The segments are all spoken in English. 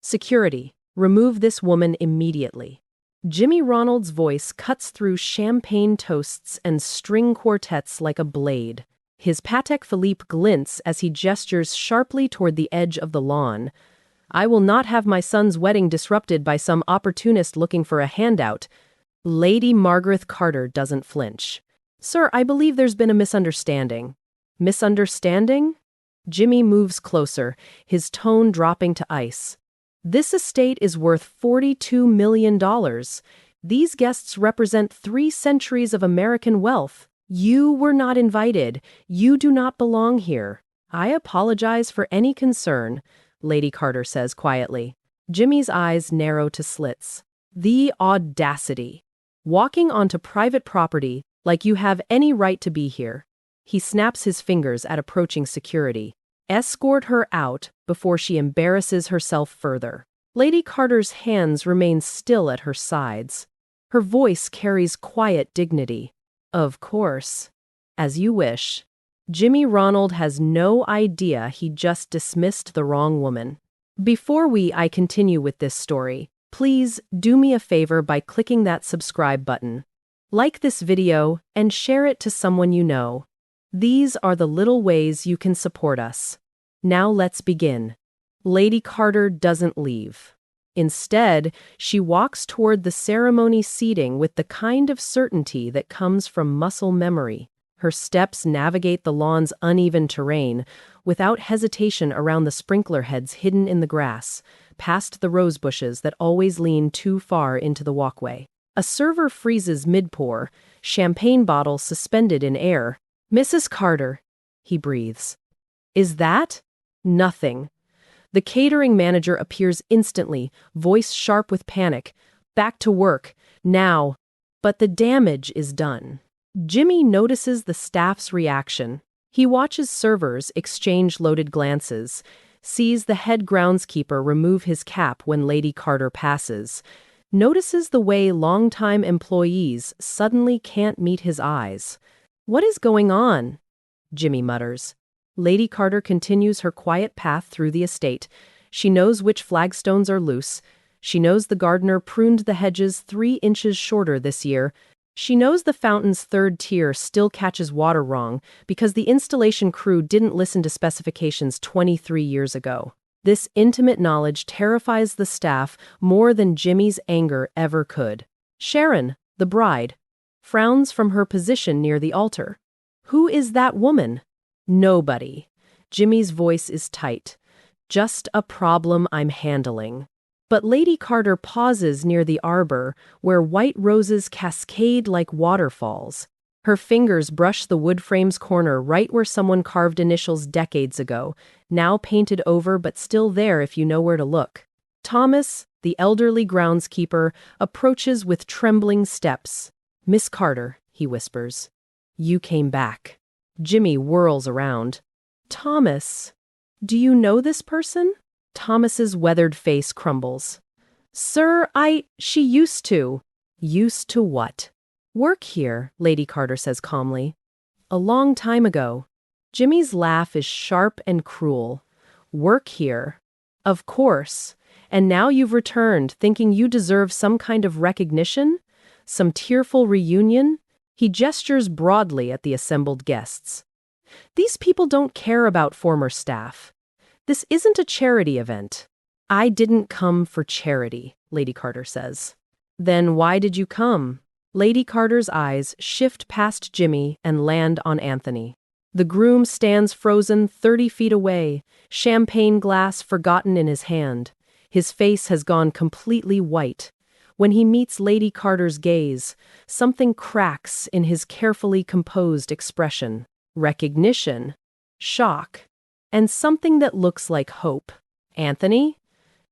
Security, remove this woman immediately. Jimmie Ronald's voice cuts through champagne toasts and string quartets like a blade. His Patek Philippe glints as he gestures sharply toward the edge of the lawn. I will not have my son's wedding disrupted by some opportunist looking for a handout. Lady Margareth Carter doesn't flinch. Sir, I believe there's been a misunderstanding. Misunderstanding? Jimmie moves closer, his tone dropping to ice. This estate is worth $42 million. These guests represent 3 centuries of American wealth. You were not invited. You do not belong here. I apologize for any concern, Lady Carter says quietly. Jimmie's eyes narrow to slits. The audacity. Walking onto private property like you have any right to be here. He snaps his fingers at approaching security. Escort her out before she embarrasses herself further. Lady Carter's hands remain still at her sides. Her voice carries quiet dignity. Of course. As you wish. Jimmie Ronald has no idea he just dismissed the wrong woman. Before I continue with this story, please do me a favor by clicking that subscribe button. Like this video and share it to someone you know. These are the little ways you can support us. Now let's begin. Lady Carter doesn't leave. Instead, she walks toward the ceremony seating with the kind of certainty that comes from muscle memory. Her steps navigate the lawn's uneven terrain, without hesitation around the sprinkler heads hidden in the grass, past the rose bushes that always lean too far into the walkway. A server freezes mid-pour, champagne bottle suspended in air. Mrs. Carter, he breathes. Is that? Nothing. The catering manager appears instantly, voice sharp with panic. Back to work, now. But the damage is done. Jimmie notices the staff's reaction. He watches servers exchange loaded glances, sees the head groundskeeper remove his cap when Lady Carter passes, notices the way longtime employees suddenly can't meet his eyes. What is going on? Jimmie mutters. Lady Carter continues her quiet path through the estate. She knows which flagstones are loose. She knows the gardener pruned the hedges 3 inches shorter this year. She knows the fountain's 3rd tier still catches water wrong because the installation crew didn't listen to specifications 23 years ago. This intimate knowledge terrifies the staff more than Jimmie's anger ever could. Sharon, the bride, frowns from her position near the altar. Who is that woman? Nobody. Jimmie's voice is tight. Just a problem I'm handling. But Lady Carter pauses near the arbor, where white roses cascade like waterfalls. Her fingers brush the wood frame's corner right where someone carved initials decades ago, now painted over but still there if you know where to look. Thomas, the elderly groundskeeper, approaches with trembling steps. Miss Carter, he whispers. You came back. Jimmie whirls around. Thomas, do you know this person? Thomas's weathered face crumbles. Sir, she used to. Used to what? Work here, Lady Carter says calmly. A long time ago. Jimmie's laugh is sharp and cruel. Work here. Of course. And now you've returned, thinking you deserve some kind of recognition? Some tearful reunion? He gestures broadly at the assembled guests. These people don't care about former staff. This isn't a charity event. I didn't come for charity, Lady Carter says. Then why did you come? Lady Carter's eyes shift past Jimmie and land on Anthony. The groom stands frozen 30 feet away, champagne glass forgotten in his hand. His face has gone completely white. When he meets Lady Carter's gaze, something cracks in his carefully composed expression. Recognition, shock, and something that looks like hope. Anthony?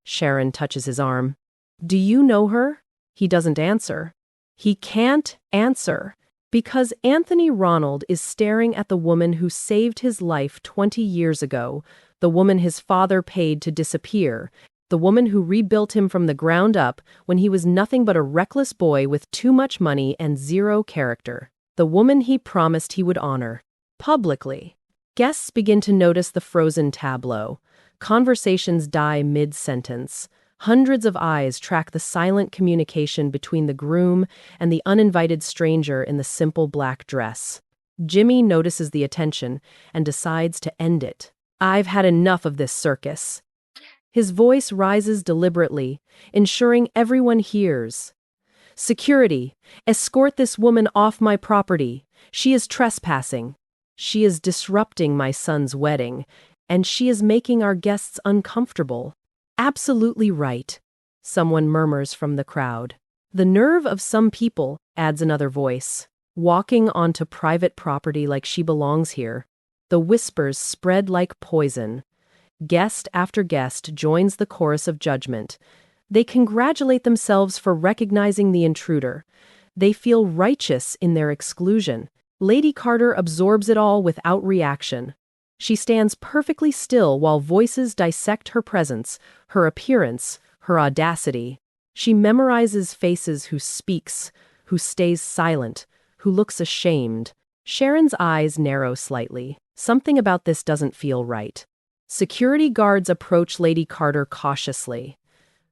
Sharon touches his arm. Do you know her? He doesn't answer. He can't answer because Anthony Ronald is staring at the woman who saved his life 20 years ago, the woman his father paid to disappear, the woman who rebuilt him from the ground up when he was nothing but a reckless boy with too much money and zero character, the woman he promised he would honor. Publicly. Guests begin to notice the frozen tableau. Conversations die mid-sentence. Hundreds of eyes track the silent communication between the groom and the uninvited stranger in the simple black dress. Jimmie notices the attention and decides to end it. "I've had enough of this circus." His voice rises deliberately, ensuring everyone hears. "Security, escort this woman off my property. She is trespassing. She is disrupting my son's wedding, and she is making our guests uncomfortable." "Absolutely right," someone murmurs from the crowd. "The nerve of some people," adds another voice, "walking onto private property like she belongs here." The whispers spread like poison. Guest after guest joins the chorus of judgment. They congratulate themselves for recognizing the intruder. They feel righteous in their exclusion. Lady Carter absorbs it all without reaction. She stands perfectly still while voices dissect her presence, her appearance, her audacity. She memorizes faces who speaks, who stays silent, who looks ashamed. Sharon's eyes narrow slightly. Something about this doesn't feel right. Security guards approach Lady Carter cautiously.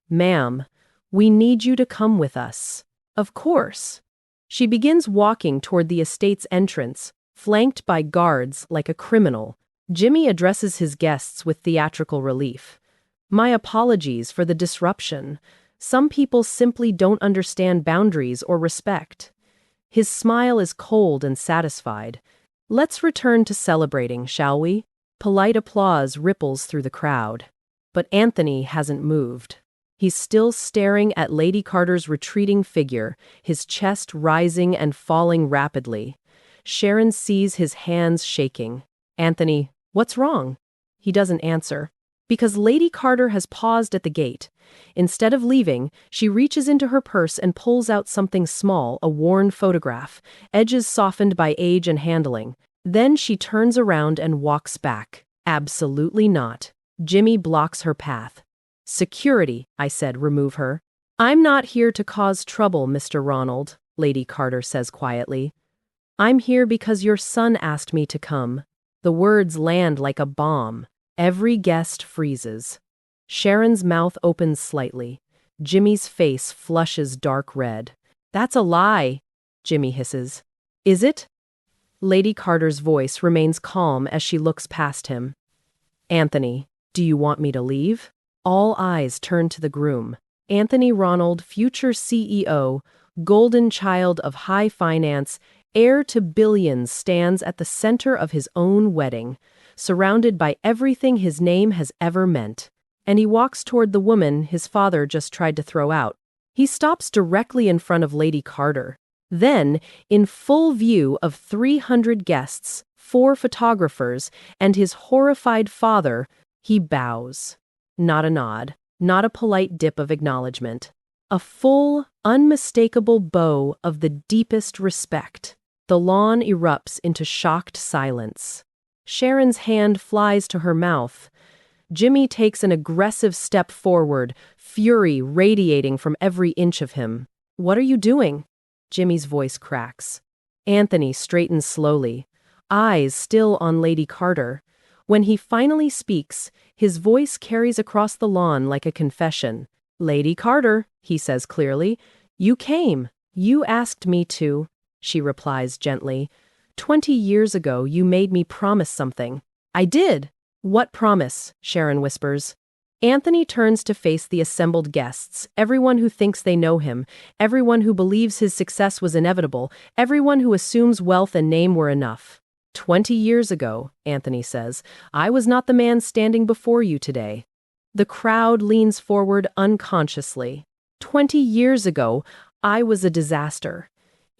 "Ma'am, we need you to come with us." "Of course." She begins walking toward the estate's entrance, flanked by guards like a criminal. Jimmie addresses his guests with theatrical relief. "My apologies for the disruption. Some people simply don't understand boundaries or respect." His smile is cold and satisfied. "Let's return to celebrating, shall we?" Polite applause ripples through the crowd. But Anthony hasn't moved. He's still staring at Lady Carter's retreating figure, his chest rising and falling rapidly. Sharon sees his hands shaking. "Anthony, what's wrong?" He doesn't answer. Because Lady Carter has paused at the gate. Instead of leaving, she reaches into her purse and pulls out something small, a worn photograph, edges softened by age and handling. Then she turns around and walks back. "Absolutely not." Jimmie blocks her path. "Security," I said, "remove her." "I'm not here to cause trouble, Mr. Ronald," Lady Carter says quietly. "I'm here because your son asked me to come." The words land like a bomb. Every guest freezes. Sharon's mouth opens slightly. Jimmie's face flushes dark red. "That's a lie," Jimmie hisses. "Is it?" Lady Carter's voice remains calm as she looks past him. "Anthony, do you want me to leave?" All eyes turn to the groom. Anthony Ronald, future CEO, golden child of high finance, heir to billions, stands at the center of his own wedding, surrounded by everything his name has ever meant. And he walks toward the woman his father just tried to throw out. He stops directly in front of Lady Carter. Then, in full view of 300 guests, 4 photographers, and his horrified father, he bows. Not a nod, not a polite dip of acknowledgement. A full, unmistakable bow of the deepest respect. The lawn erupts into shocked silence. Sharon's hand flies to her mouth. Jimmie takes an aggressive step forward, fury radiating from every inch of him. "What are you doing?" Jimmie's voice cracks. Anthony straightens slowly, eyes still on Lady Carter. When he finally speaks, his voice carries across the lawn like a confession. "Lady Carter," he says clearly, "you came. You asked me to," she replies gently. 20 years ago, you made me promise something." "I did." "What promise?" Sharon whispers. Anthony turns to face the assembled guests, everyone who thinks they know him, everyone who believes his success was inevitable, everyone who assumes wealth and name were enough. 20 years ago, Anthony says, I was not the man standing before you today. The crowd leans forward unconsciously. 20 years ago, I was a disaster.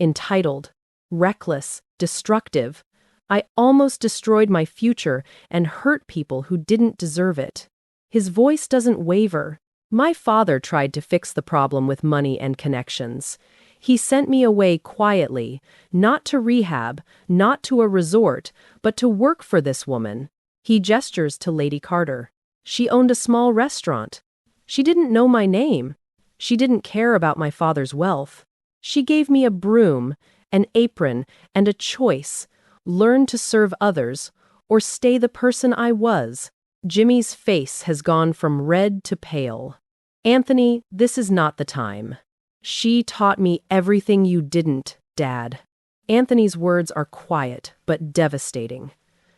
Entitled, reckless, destructive. I almost destroyed my future and hurt people who didn't deserve it. His voice doesn't waver. My father tried to fix the problem with money and connections. He sent me away quietly, not to rehab, not to a resort, but to work for this woman. He gestures to Lady Carter. She owned a small restaurant. She didn't know my name. She didn't care about my father's wealth. She gave me a broom, an apron, and a choice. Learn to serve others, or stay the person I was. Jimmie's face has gone from red to pale. Anthony, this is not the time. She taught me everything you didn't, Dad. Anthony's words are quiet but devastating.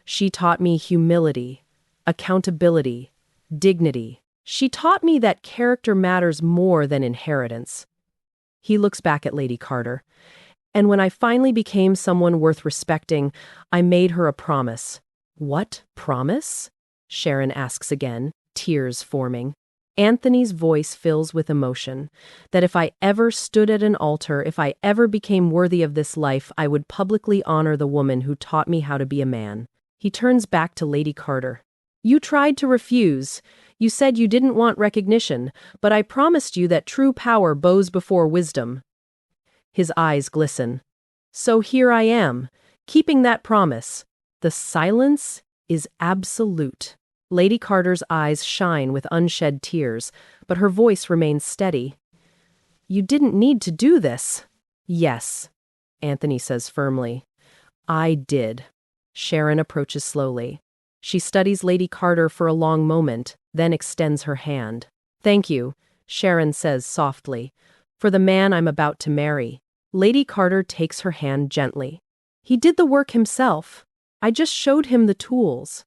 She taught me humility, accountability, dignity. She taught me that character matters more than inheritance. He looks back at Lady Carter. And when I finally became someone worth respecting, I made her a promise. What promise? Sharon asks again, tears forming. Anthony's voice fills with emotion, that if I ever stood at an altar, if I ever became worthy of this life, I would publicly honor the woman who taught me how to be a man. He turns back to Lady Carter. You tried to refuse. You said you didn't want recognition, but I promised you that true power bows before wisdom. His eyes glisten. So here I am, keeping that promise. The silence is absolute. Lady Carter's eyes shine with unshed tears, but her voice remains steady. You didn't need to do this. Yes, Anthony says firmly. I did. Sharon approaches slowly. She studies Lady Carter for a long moment, then extends her hand. Thank you, Sharon says softly, for the man I'm about to marry. Lady Carter takes her hand gently. He did the work himself. I just showed him the tools.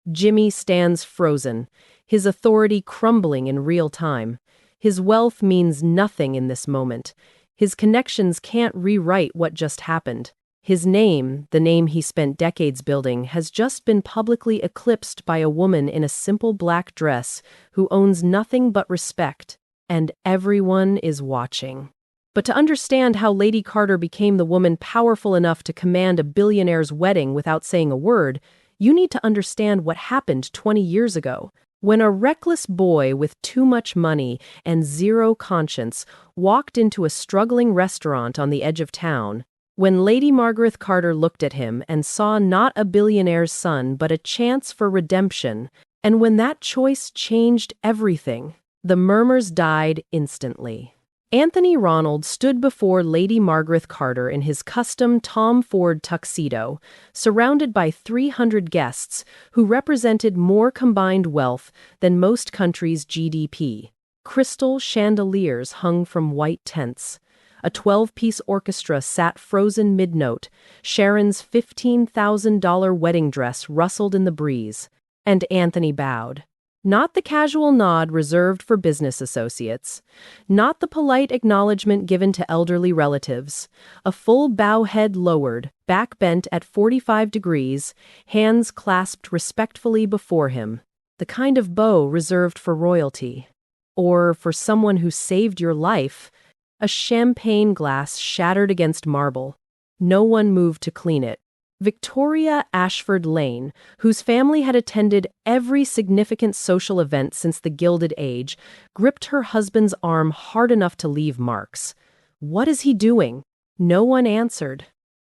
Jimmie stands frozen, his authority crumbling in real time. His wealth means nothing in this moment. His connections can't rewrite what just happened. His name, the name he spent decades building, has just been publicly eclipsed by a woman in a simple black dress who owns nothing but respect, and everyone is watching. But to understand how Lady Carter became the woman powerful enough to command a billionaire's wedding without saying a word, you need to understand what happened 20 years ago, when a reckless boy with too much money and zero conscience walked into a struggling restaurant on the edge of town. When Lady Margareth Carter looked at him and saw not a billionaire's son but a chance for redemption, and when that choice changed everything, the murmurs died instantly. Anthony Ronald stood before Lady Margareth Carter in his custom Tom Ford tuxedo, surrounded by 300 guests who represented more combined wealth than most countries' GDP. Crystal chandeliers hung from white tents. A 12-piece orchestra sat frozen mid-note. Sharon's $15,000 wedding dress rustled in the breeze. And Anthony bowed. Not the casual nod reserved for business associates. Not the polite acknowledgement given to elderly relatives. A full bow, head lowered, back bent at 45 degrees, hands clasped respectfully before him. The kind of bow reserved for royalty. Or for someone who saved your life. A champagne glass shattered against marble. No one moved to clean it. Victoria Ashford Lane, whose family had attended every significant social event since the Gilded Age, gripped her husband's arm hard enough to leave marks. What is he doing? No one answered.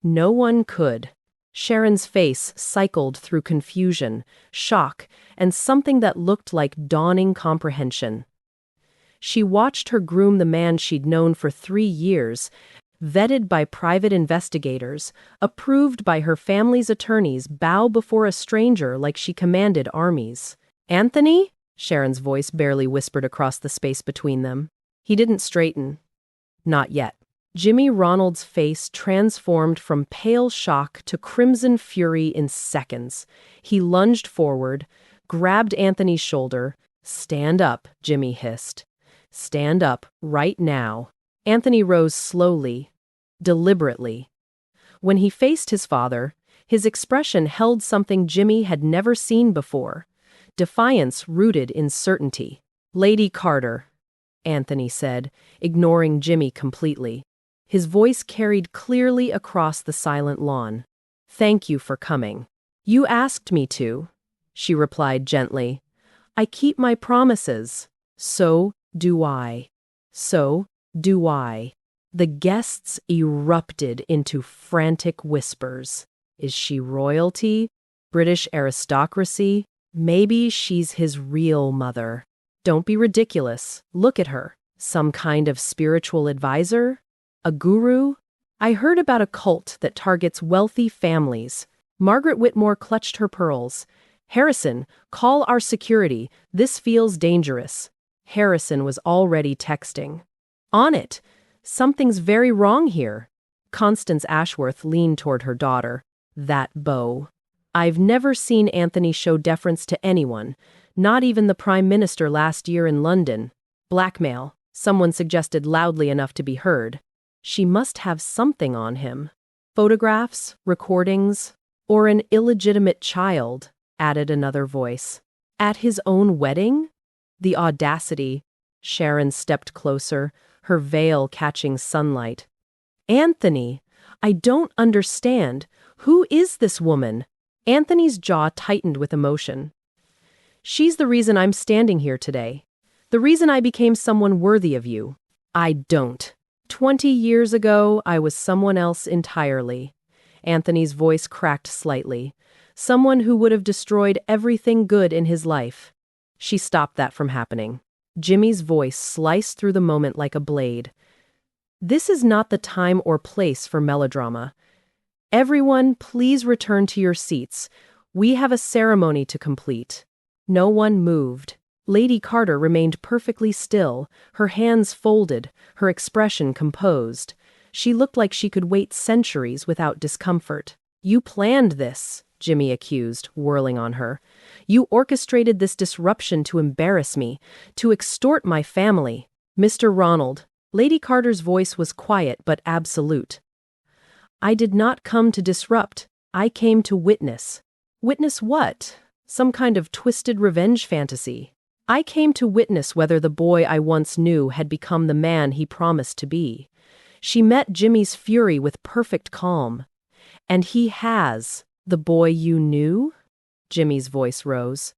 No one could. Sharon's face cycled through confusion, shock, and something that looked like dawning comprehension. She watched her groom the man she'd known for 3 years, vetted by private investigators, approved by her family's attorneys, bow before a stranger like she commanded armies. Anthony? Sharon's voice barely whispered across the space between them. He didn't straighten. Not yet. Jimmie Ronald's face transformed from pale shock to crimson fury in seconds. He lunged forward, grabbed Anthony's shoulder. Stand up, Jimmie hissed. Stand up, right now. Anthony rose slowly, deliberately. When he faced his father, his expression held something Jimmie had never seen before. Defiance rooted in certainty. Lady Carter, Anthony said, ignoring Jimmie completely. His voice carried clearly across the silent lawn. Thank you for coming. You asked me to, she replied gently. I keep my promises. So do I. So do I. The guests erupted into frantic whispers. Is she royalty? British aristocracy? Maybe she's his real mother. Don't be ridiculous. Look at her. Some kind of spiritual advisor? A guru? I heard about a cult that targets wealthy families. Margaret Whitmore clutched her pearls. Harrison, call our security. This feels dangerous. Harrison was already texting. On it. Something's very wrong here. Constance Ashworth leaned toward her daughter. That beau. I've never seen Anthony show deference to anyone, not even the Prime Minister last year in London. Blackmail, someone suggested loudly enough to be heard. She must have something on him. Photographs, recordings, or an illegitimate child, added another voice. At his own wedding? The audacity. Sharon stepped closer, her veil catching sunlight. Anthony, I don't understand. Who is this woman? Anthony's jaw tightened with emotion. She's the reason I'm standing here today. The reason I became someone worthy of you. I don't. 20 years ago, I was someone else entirely. Anthony's voice cracked slightly. Someone who would have destroyed everything good in his life. She stopped that from happening. Jimmie's voice sliced through the moment like a blade. This is not the time or place for melodrama. Everyone, please return to your seats. We have a ceremony to complete. No one moved. Lady Carter remained perfectly still, her hands folded, her expression composed. She looked like she could wait centuries without discomfort. You planned this, Jimmie accused, whirling on her. You orchestrated this disruption to embarrass me, to extort my family. Mr. Ronald, Lady Carter's voice was quiet but absolute. I did not come to disrupt. I came to witness. Witness what? Some kind of twisted revenge fantasy. I came to witness whether the boy I once knew had become the man he promised to be. She met Jimmie's fury with perfect calm. And he has. The boy you knew? Jimmie's voice rose.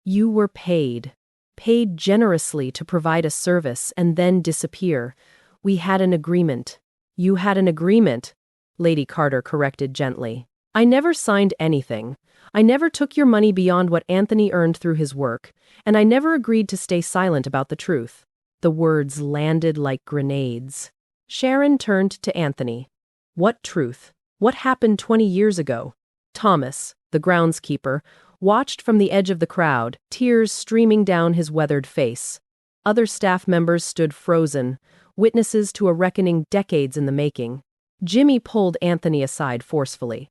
You were paid. Paid generously to provide a service and then disappear. We had an agreement. You had an agreement, Lady Carter corrected gently. I never signed anything. I never took your money beyond what Anthony earned through his work, and I never agreed to stay silent about the truth. The words landed like grenades. Sharon turned to Anthony. What truth? What happened 20 years ago? Thomas, the groundskeeper, watched from the edge of the crowd, tears streaming down his weathered face. Other staff members stood frozen, witnesses to a reckoning decades in the making. Jimmie pulled Anthony aside forcefully.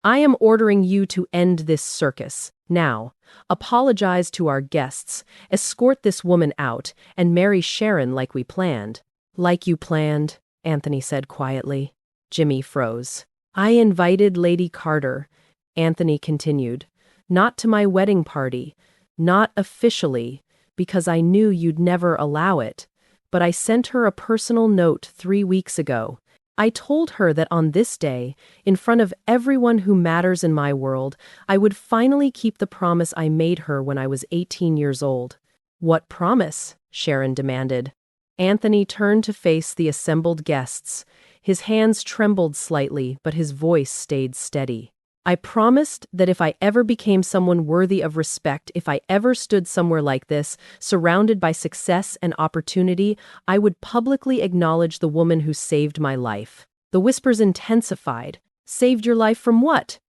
I am ordering you to end this circus. Now, apologize to our guests, escort this woman out, and marry Sharon like we planned. Like you planned, Anthony said quietly. Jimmie froze. I invited Lady Carter, Anthony continued. Not to my wedding party, not officially, because I knew you'd never allow it. But I sent her a personal note 3 weeks ago. I told her that on this day, in front of everyone who matters in my world, I would finally keep the promise I made her when I was 18 years old. What promise? Sharon demanded. Anthony turned to face the assembled guests. His hands trembled slightly, but his voice stayed steady. I promised that if I ever became someone worthy of respect, if I ever stood somewhere like this, surrounded by success and opportunity, I would publicly acknowledge the woman who saved my life. The whispers intensified. Saved your life from what?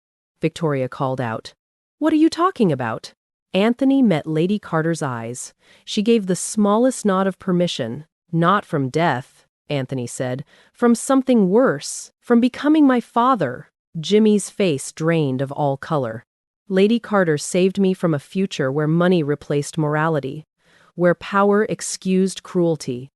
Victoria called out. What are you talking about? Anthony met Lady Carter's eyes. She gave the smallest nod of permission. Not from death, Anthony said. From something worse. From becoming my father. Jimmie's face drained of all color. Lady Carter saved me from a future where money replaced morality, where power excused cruelty,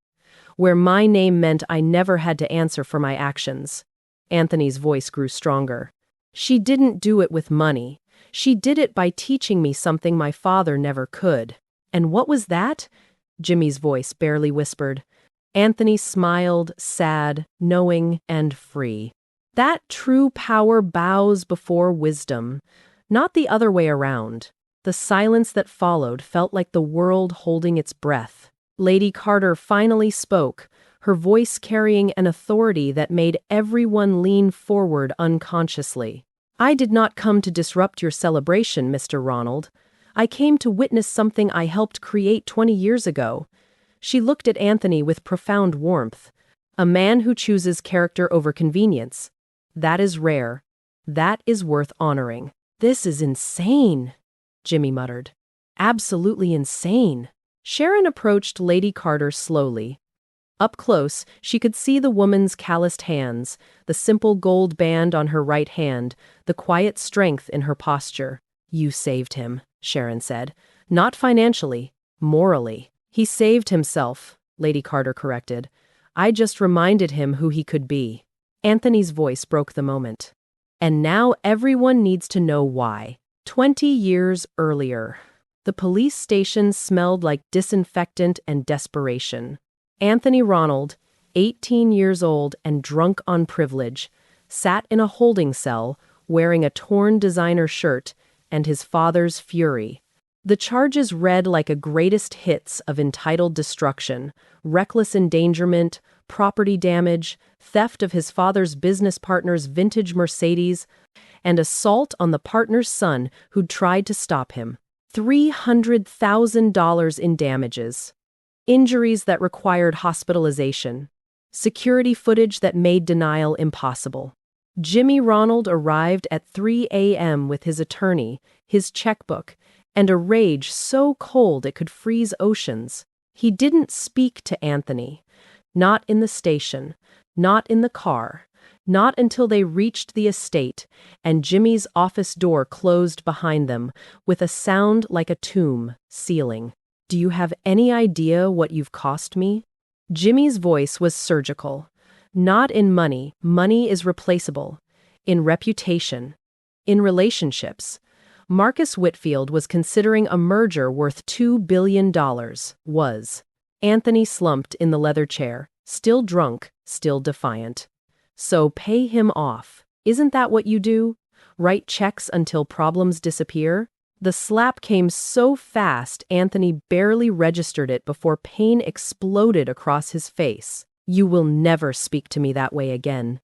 where my name meant I never had to answer for my actions. Anthony's voice grew stronger. She didn't do it with money. She did it by teaching me something my father never could. And what was that? Jimmie's voice barely whispered. Anthony smiled, sad, knowing, and free. That true power bows before wisdom, not the other way around. The silence that followed felt like the world holding its breath. Lady Carter finally spoke, her voice carrying an authority that made everyone lean forward unconsciously. I did not come to disrupt your celebration, Mr. Ronald. I came to witness something I helped create 20 years ago. She looked at Anthony with profound warmth. A man who chooses character over convenience. That is rare. That is worth honoring. This is insane, Jimmie muttered. Absolutely insane. Sharon approached Lady Carter slowly. Up close, she could see the woman's calloused hands, the simple gold band on her right hand, the quiet strength in her posture. "You saved him," Sharon said. "Not financially, morally." "He saved himself," Lady Carter corrected. "I just reminded him who he could be." Anthony's voice broke the moment. And now everyone needs to know why. 20 years earlier, the police station smelled like disinfectant and desperation. Anthony Ronald, 18 years old and drunk on privilege, sat in a holding cell wearing a torn designer shirt and his father's fury. The charges read like a greatest hits of entitled destruction, reckless endangerment, property damage, theft of his father's business partner's vintage Mercedes, and assault on the partner's son who'd tried to stop him. $300,000 in damages. Injuries that required hospitalization. Security footage that made denial impossible. Jimmie Ronald arrived at 3 a.m. with his attorney, his checkbook, and a rage so cold it could freeze oceans. He didn't speak to Anthony. Not in the station, not in the car, not until they reached the estate and Jimmie's office door closed behind them with a sound like a tomb sealing. "Do you have any idea what you've cost me?" Jimmie's voice was surgical. "Not in money. Money is replaceable. In reputation. In relationships." Marcus Whitfield was considering a merger worth $2 billion. Anthony slumped in the leather chair, still drunk, still defiant. "So pay him off. Isn't that what you do? Write checks until problems disappear?" The slap came so fast Anthony barely registered it before pain exploded across his face. "You will never speak to me that way again."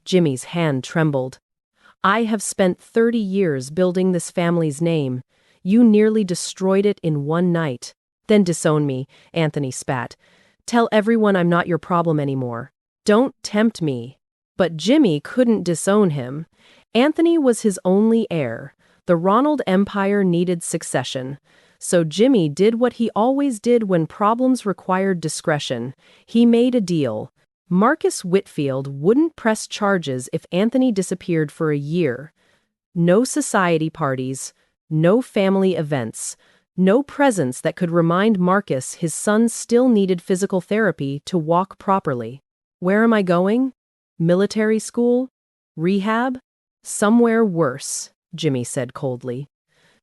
Jimmie's hand trembled. "I have spent 30 years building this family's name. You nearly destroyed it in one night." "Then disown me," Anthony spat. "Tell everyone I'm not your problem anymore. Don't tempt me." But Jimmie couldn't disown him. Anthony was his only heir. The Ronald empire needed succession. So Jimmie did what he always did when problems required discretion. He made a deal. Marcus Whitfield wouldn't press charges if Anthony disappeared for a year. No society parties, no family events, no presence that could remind Marcus his son still needed physical therapy to walk properly. "Where am I going? Military school? Rehab? Somewhere worse," Jimmie said coldly.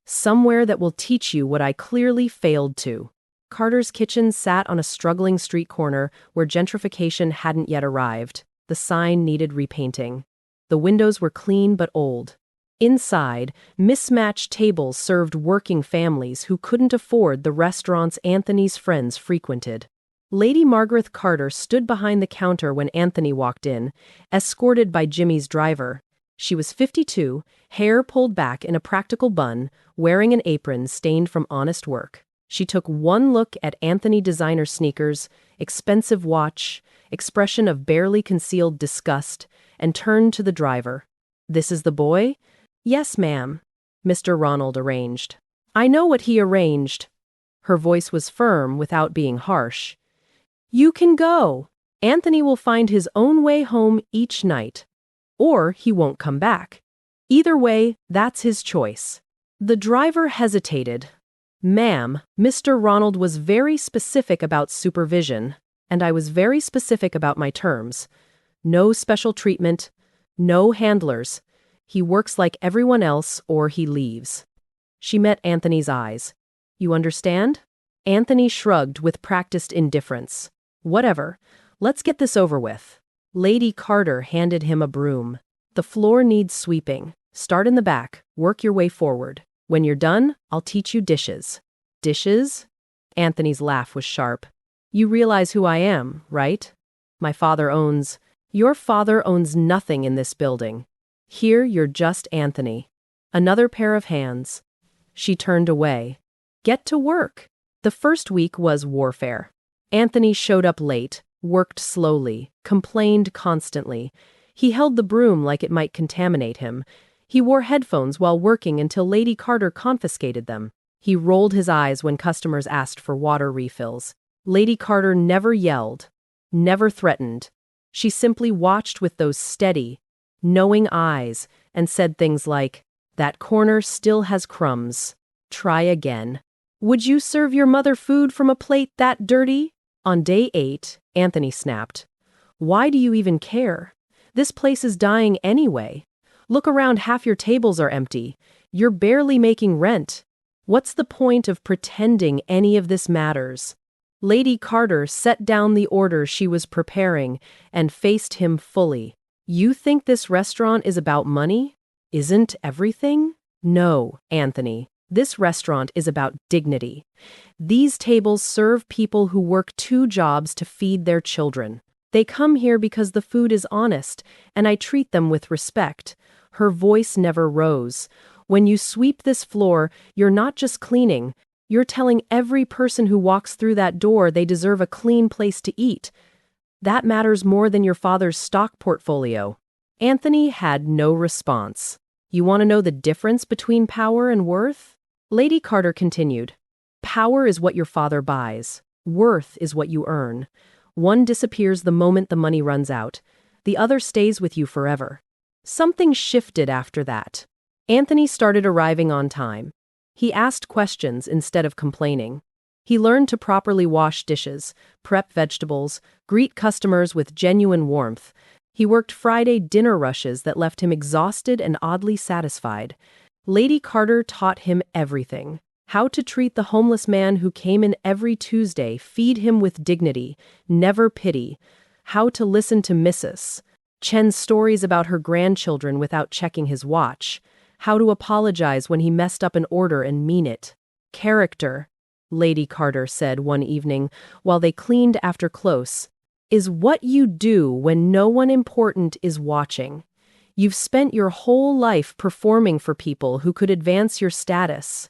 "Somewhere that will teach you what I clearly failed to." Carter's kitchen sat on a struggling street corner where gentrification hadn't yet arrived. The sign needed repainting. The windows were clean but old. Inside, mismatched tables served working families who couldn't afford the restaurants Anthony's friends frequented. Lady Margareth Carter stood behind the counter when Anthony walked in, escorted by Jimmie's driver. She was 52, hair pulled back in a practical bun, wearing an apron stained from honest work. She took one look at Anthony designer sneakers, expensive watch, expression of barely concealed disgust, and turned to the driver. "This is the boy?" "Yes, ma'am," Mr. Ronald arranged. "I know what he arranged." Her voice was firm without being harsh. "You can go. Anthony will find his own way home each night. Or he won't come back. Either way, that's his choice." The driver hesitated. "Ma'am, Mr. Ronald was very specific about supervision, and I was very specific about my terms. No special treatment, no handlers. He works like everyone else or he leaves." She met Anthony's eyes. "You understand?" Anthony shrugged with practiced indifference. "Whatever. Let's get this over with." Lady Carter handed him a broom. "The floor needs sweeping. Start in the back. Work your way forward. When you're done, I'll teach you dishes." "Dishes?" Anthony's laugh was sharp. "You realize who I am, right? My father owns... Your father owns nothing in this building. Here you're just Anthony. Another pair of hands." She turned away. "Get to work." The first week was warfare. Anthony showed up late, worked slowly, complained constantly. He held the broom like it might contaminate him. He wore headphones while working until Lady Carter confiscated them. He rolled his eyes when customers asked for water refills. Lady Carter never yelled, never threatened. She simply watched with those steady, knowing eyes and said things like, "That corner still has crumbs. Try again. Would you serve your mother food from a plate that dirty?" On day 8, Anthony snapped. "Why do you even care? This place is dying anyway. Look around, half your tables are empty. You're barely making rent. What's the point of pretending any of this matters?" Lady Carter set down the order she was preparing and faced him fully. "You think this restaurant is about money? Isn't everything? No, Anthony. This restaurant is about dignity. These tables serve people who work 2 jobs to feed their children. They come here because the food is honest, and I treat them with respect." Her voice never rose. "When you sweep this floor, you're not just cleaning. You're telling every person who walks through that door they deserve a clean place to eat. That matters more than your father's stock portfolio." Anthony had no response. "You want to know the difference between power and worth?" Lady Carter continued. "Power is what your father buys. Worth is what you earn. One disappears the moment the money runs out. The other stays with you forever." Something shifted after that. Anthony started arriving on time. He asked questions instead of complaining. He learned to properly wash dishes, prep vegetables, greet customers with genuine warmth. He worked Friday dinner rushes that left him exhausted and oddly satisfied. Lady Carter taught him everything. How to treat the homeless man who came in every Tuesday, feed him with dignity, never pity. How to listen to Mrs. Chen's stories about her grandchildren without checking his watch. How to apologize when he messed up an order and mean it. Character, Lady Carter said one evening while they cleaned after close, is what you do when no one important is watching. You've spent your whole life performing for people who could advance your status.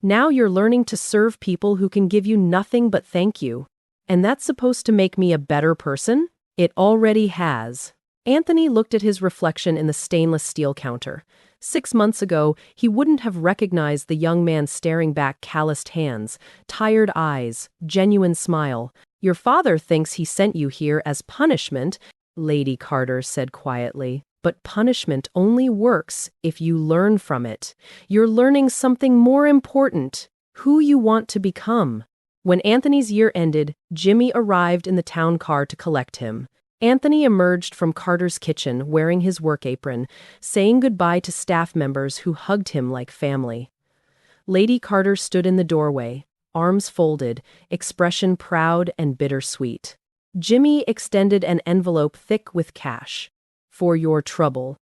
Now you're learning to serve people who can give you nothing but thank you. And that's supposed to make me a better person? It already has. Anthony looked at his reflection in the stainless steel counter. 6 months ago, he wouldn't have recognized the young man staring back, calloused hands, tired eyes, genuine smile. "Your father thinks he sent you here as punishment," Lady Carter said quietly. "But punishment only works if you learn from it. You're learning something more important, who you want to become." When Anthony's year ended, Jimmie arrived in the town car to collect him. Anthony emerged from Carter's kitchen wearing his work apron, saying goodbye to staff members who hugged him like family. Lady Carter stood in the doorway, arms folded, expression proud and bittersweet. Jimmie extended an envelope thick with cash. "For your trouble.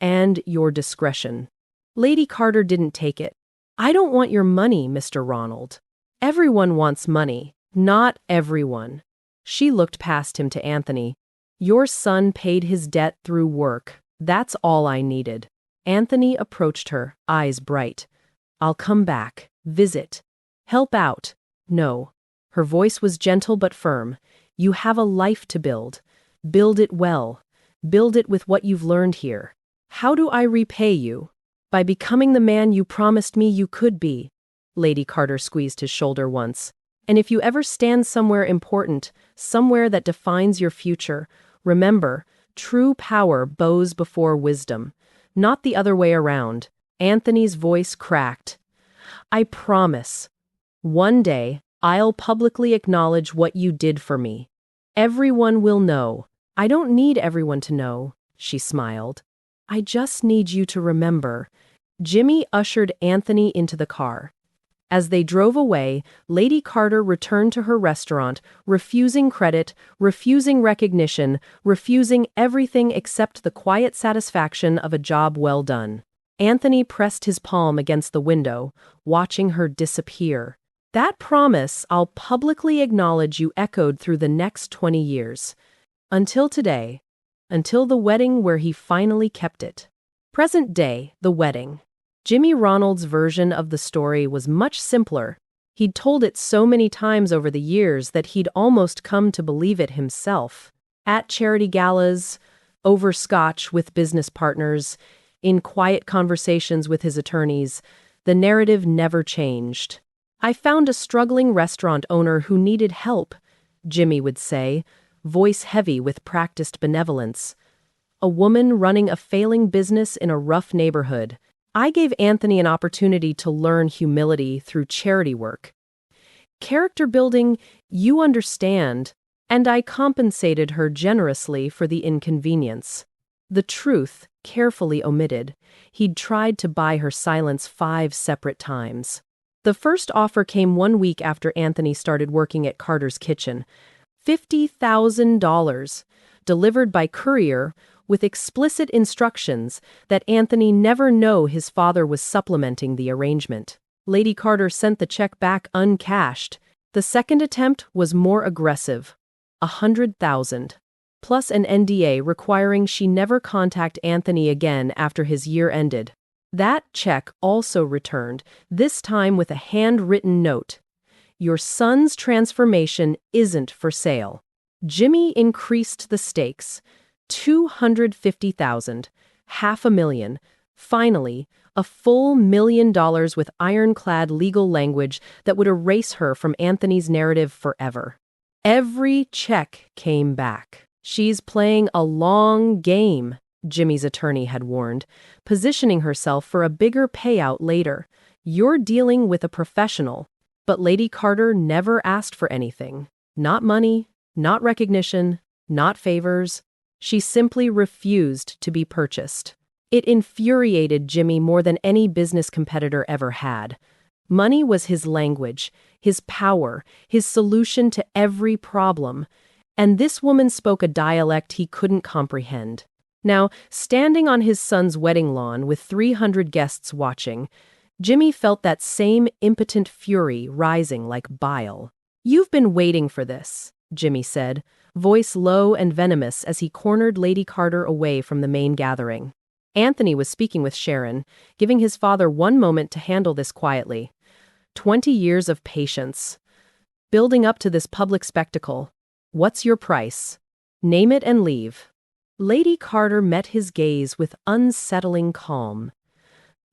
And your discretion." Lady Carter didn't take it. "I don't want your money, Mr. Ronald. Everyone wants money. Not everyone." She looked past him to Anthony. "Your son paid his debt through work. That's all I needed." Anthony approached her, eyes bright. "I'll come back, visit, help out." "No." Her voice was gentle but firm. "You have a life to build. Build it well. Build it with what you've learned here. How do I repay you?" "By becoming the man you promised me you could be." Lady Carter squeezed his shoulder once. "And if you ever stand somewhere important, somewhere that defines your future, remember, true power bows before wisdom, not the other way around." Anthony's voice cracked. "I promise. One day, I'll publicly acknowledge what you did for me. Everyone will know. I don't need everyone to know," she smiled. "I just need you to remember." Jimmie ushered Anthony into the car. As they drove away, Lady Carter returned to her restaurant, refusing credit, refusing recognition, refusing everything except the quiet satisfaction of a job well done. Anthony pressed his palm against the window, watching her disappear. That promise I'll publicly acknowledge you echoed through the next 20 years. Until today. Until the wedding where he finally kept it. Present day, the wedding. Jimmie Ronald's version of the story was much simpler. He'd told it so many times over the years that he'd almost come to believe it himself. At charity galas, over scotch with business partners, in quiet conversations with his attorneys, the narrative never changed. "I found a struggling restaurant owner who needed help," Jimmie would say, voice heavy with practiced benevolence. "A woman running a failing business in a rough neighborhood. I gave Anthony an opportunity to learn humility through charity work. Character building, you understand, and I compensated her generously for the inconvenience." The truth, carefully omitted, he'd tried to buy her silence 5 separate times. The first offer came 1 week after Anthony started working at Carter's kitchen. $50,000, delivered by courier, with explicit instructions that Anthony never know his father was supplementing the arrangement. Lady Carter sent the check back uncashed. The second attempt was more aggressive. $100,000, plus an NDA requiring she never contact Anthony again after his year ended. That check also returned, this time with a handwritten note. "Your son's transformation isn't for sale." Jimmie increased the stakes. $250,000, $500,000, finally, a full $1 million with ironclad legal language that would erase her from Anthony's narrative forever. Every check came back. "She's playing a long game," Jimmie's attorney had warned, positioning herself for a bigger payout later. "You're dealing with a professional." But Lady Carter never asked for anything. Not money, not recognition, not favors. She simply refused to be purchased. It infuriated Jimmie more than any business competitor ever had. Money was his language, his power, his solution to every problem. And this woman spoke a dialect he couldn't comprehend. Now, standing on his son's wedding lawn with 300 guests watching, Jimmie felt that same impotent fury rising like bile. "You've been waiting for this," Jimmie said, voice low and venomous as he cornered Lady Carter away from the main gathering. Anthony was speaking with Sharon, giving his father 1 moment to handle this quietly. 20 years of patience. Building up to this public spectacle. "What's your price? Name it and leave." Lady Carter met his gaze with unsettling calm.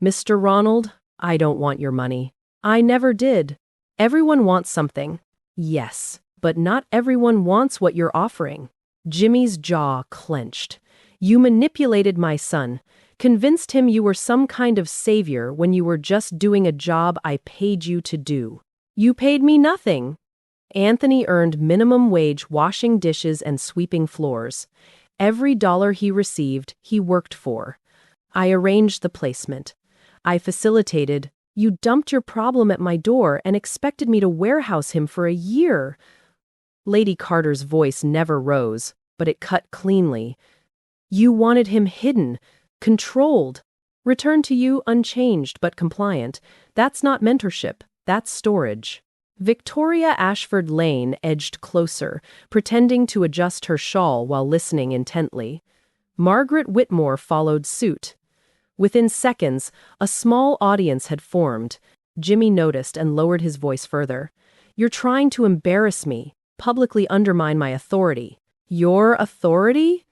"Mr. Ronald, I don't want your money. I never did. Everyone wants something. Yes, but not everyone wants what you're offering." Jimmie's jaw clenched. "You manipulated my son, convinced him you were some kind of savior when you were just doing a job I paid you to do." "You paid me nothing." Anthony earned minimum wage washing dishes and sweeping floors. Every dollar he received, he worked for. "I arranged the placement. I facilitated. You dumped your problem at my door and expected me to warehouse him for a year." Lady Carter's voice never rose, but it cut cleanly. "You wanted him hidden, controlled, returned to you unchanged but compliant. That's not mentorship, that's storage." Victoria Ashford Lane edged closer, pretending to adjust her shawl while listening intently. Margaret Whitmore followed suit. Within seconds, a small audience had formed. Jimmie noticed and lowered his voice further. "You're trying to embarrass me, publicly undermine my authority." "Your authority?"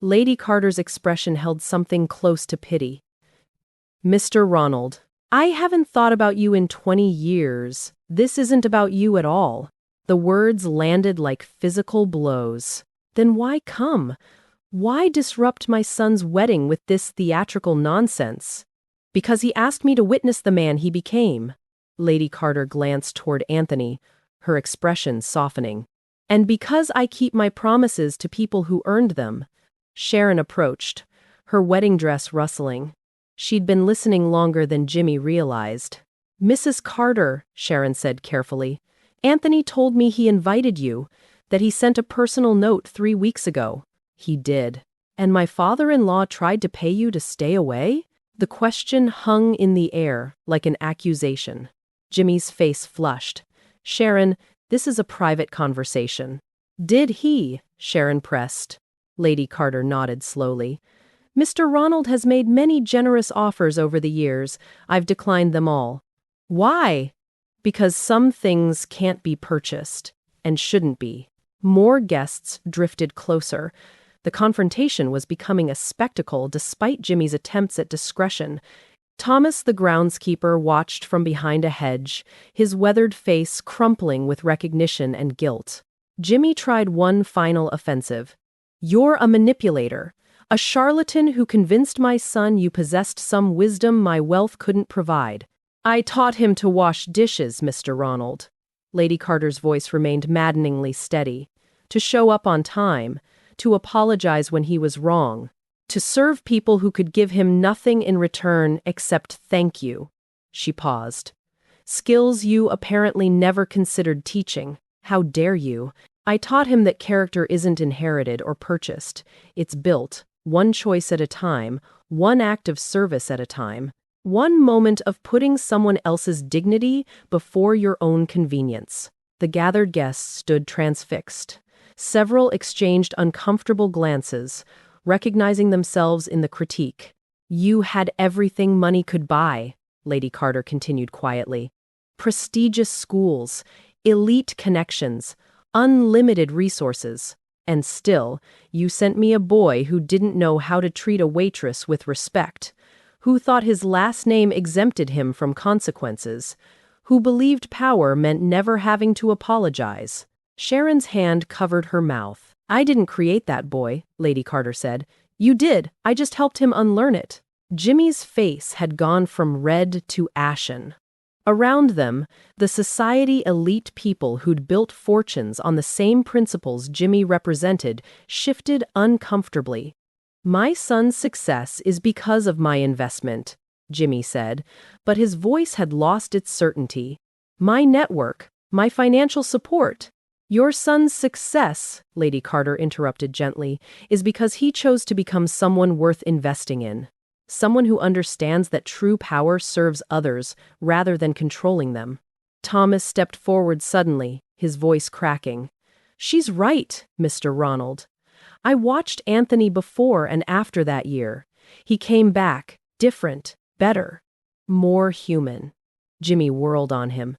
Lady Carter's expression held something close to pity. "Mr. Ronald, I haven't thought about you in 20 years. This isn't about you at all." The words landed like physical blows. "Then why come? Why disrupt my son's wedding with this theatrical nonsense?" "Because he asked me to witness the man he became." Lady Carter glanced toward Anthony, her expression softening. "And because I keep my promises to people who earned them." Sharon approached, her wedding dress rustling. She'd been listening longer than Jimmie realized. "Mrs. Carter," Sharon said carefully, "Anthony told me he invited you, that he sent a personal note 3 weeks ago." "He did. And my father-in-law tried to pay you to stay away?" The question hung in the air, like an accusation. Jimmie's face flushed. "Sharon, this is a private conversation." "Did he?" Sharon pressed. Lady Carter nodded slowly. "Mr. Ronald has made many generous offers over the years. I've declined them all." "Why?" "Because some things can't be purchased, and shouldn't be." More guests drifted closer. The confrontation was becoming a spectacle despite Jimmie's attempts at discretion. Thomas the groundskeeper watched from behind a hedge, his weathered face crumpling with recognition and guilt. Jimmie tried one final offensive. "You're a manipulator, a charlatan who convinced my son you possessed some wisdom my wealth couldn't provide. I taught him to wash dishes, Mr. Ronald." Lady Carter's voice remained maddeningly steady. "To show up on time, to apologize when he was wrong, to serve people who could give him nothing in return except thank you." She paused. "Skills you apparently never considered teaching. How dare you? I taught him that character isn't inherited or purchased. It's built, one choice at a time, one act of service at a time, one moment of putting someone else's dignity before your own convenience." The gathered guests stood transfixed. Several exchanged uncomfortable glances, recognizing themselves in the critique. "You had everything money could buy," Lady Carter continued quietly. "Prestigious schools, elite connections, unlimited resources. And still, you sent me a boy who didn't know how to treat a waitress with respect, who thought his last name exempted him from consequences, who believed power meant never having to apologize." Sharon's hand covered her mouth. "I didn't create that boy," Lady Carter said. "You did. I just helped him unlearn it." Jimmie's face had gone from red to ashen. Around them, the society elite people who'd built fortunes on the same principles Jimmie represented shifted uncomfortably. "My son's success is because of my investment," Jimmie said, but his voice had lost its certainty. "My network, my financial support." "Your son's success," Lady Carter interrupted gently, "is because he chose to become someone worth investing in. Someone who understands that true power serves others rather than controlling them." Thomas stepped forward suddenly, his voice cracking. "She's right, Mr. Ronald. I watched Anthony before and after that year. He came back, different, better, more human." Jimmie whirled on him.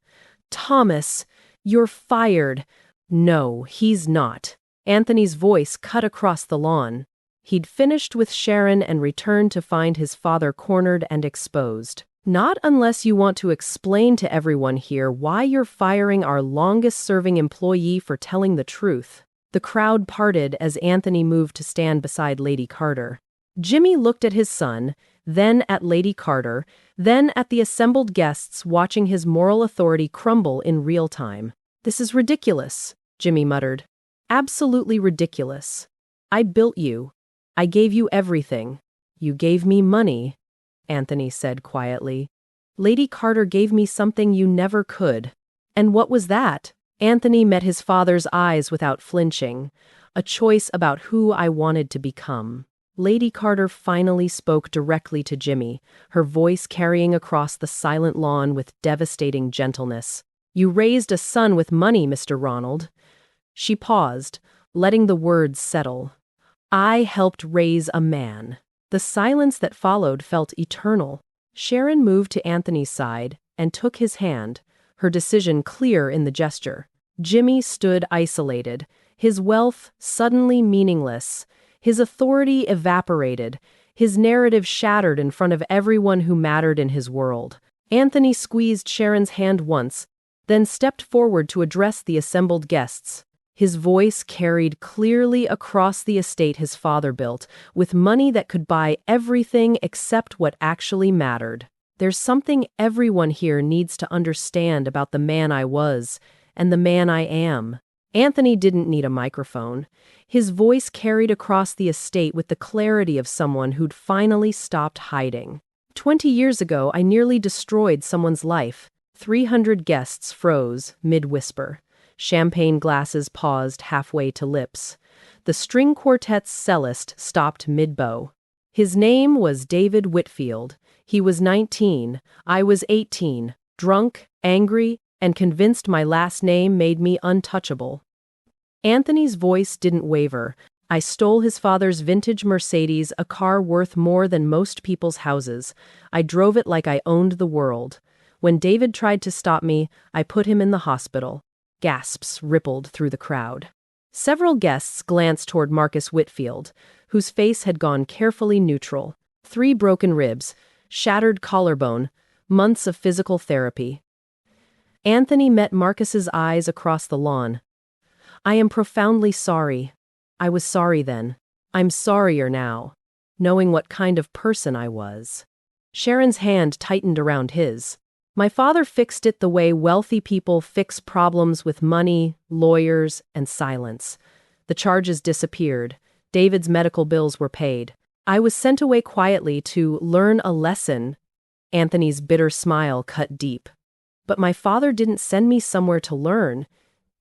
"Thomas, you're fired." "No, he's not." Anthony's voice cut across the lawn. He'd finished with Sharon and returned to find his father cornered and exposed. "Not unless you want to explain to everyone here why you're firing our longest-serving employee for telling the truth." The crowd parted as Anthony moved to stand beside Lady Carter. Jimmie looked at his son, then at Lady Carter, then at the assembled guests watching his moral authority crumble in real time. "This is ridiculous," Jimmie muttered. "Absolutely ridiculous. I built you. I gave you everything. You gave me money," Anthony said quietly. "Lady Carter gave me something you never could." "And what was that?" Anthony met his father's eyes without flinching. "A choice about who I wanted to become." Lady Carter finally spoke directly to Jimmie, her voice carrying across the silent lawn with devastating gentleness. "You raised a son with money, Mr. Ronald." She paused, letting the words settle. "I helped raise a man." The silence that followed felt eternal. Sharon moved to Anthony's side and took his hand, her decision clear in the gesture. Jimmie stood isolated, his wealth suddenly meaningless, his authority evaporated, his narrative shattered in front of everyone who mattered in his world. Anthony squeezed Sharon's hand once, then stepped forward to address the assembled guests. His voice carried clearly across the estate his father built, with money that could buy everything except what actually mattered. "There's something everyone here needs to understand about the man I was, and the man I am." Anthony didn't need a microphone. His voice carried across the estate with the clarity of someone who'd finally stopped hiding. 20 years ago, I nearly destroyed someone's life." 300 guests froze, mid-whisper. Champagne glasses paused halfway to lips. The string quartet's cellist stopped mid-bow. "His name was David Whitfield. He was 19. I was 18, drunk, angry, and convinced my last name made me untouchable." Anthony's voice didn't waver. "I stole his father's vintage Mercedes, a car worth more than most people's houses. I drove it like I owned the world. When David tried to stop me, I put him in the hospital." Gasps rippled through the crowd. Several guests glanced toward Marcus Whitfield, whose face had gone carefully neutral. 3 broken ribs, shattered collarbone, months of physical therapy. Anthony met Marcus's eyes across the lawn. I am profoundly sorry. I was sorry then. I'm sorrier now, knowing what kind of person I was. Sharon's hand tightened around his. My father fixed it the way wealthy people fix problems with money, lawyers, and silence. The charges disappeared. David's medical bills were paid. I was sent away quietly to learn a lesson. Anthony's bitter smile cut deep. But my father didn't send me somewhere to learn.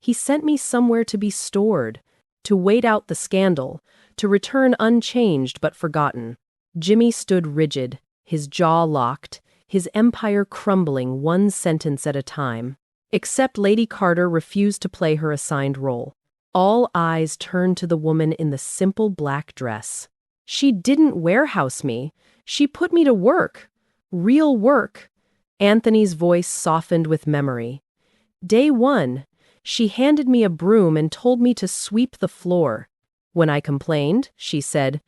He sent me somewhere to be stored, to wait out the scandal, to return unchanged but forgotten. Jimmie stood rigid, his jaw locked, his empire crumbling one sentence at a time. Except Lady Carter refused to play her assigned role. All eyes turned to the woman in the simple black dress. She didn't warehouse me. She put me to work. Real work. Anthony's voice softened with memory. Day one, she handed me a broom and told me to sweep the floor. When I complained, she said,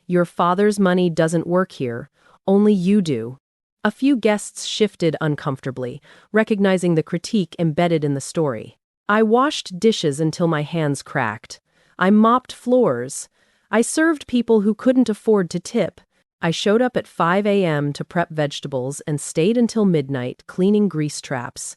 "Your father's money doesn't work here. Only you do." A few guests shifted uncomfortably, recognizing the critique embedded in the story. I washed dishes until my hands cracked. I mopped floors. I served people who couldn't afford to tip. I showed up at 5 a.m. to prep vegetables and stayed until midnight cleaning grease traps.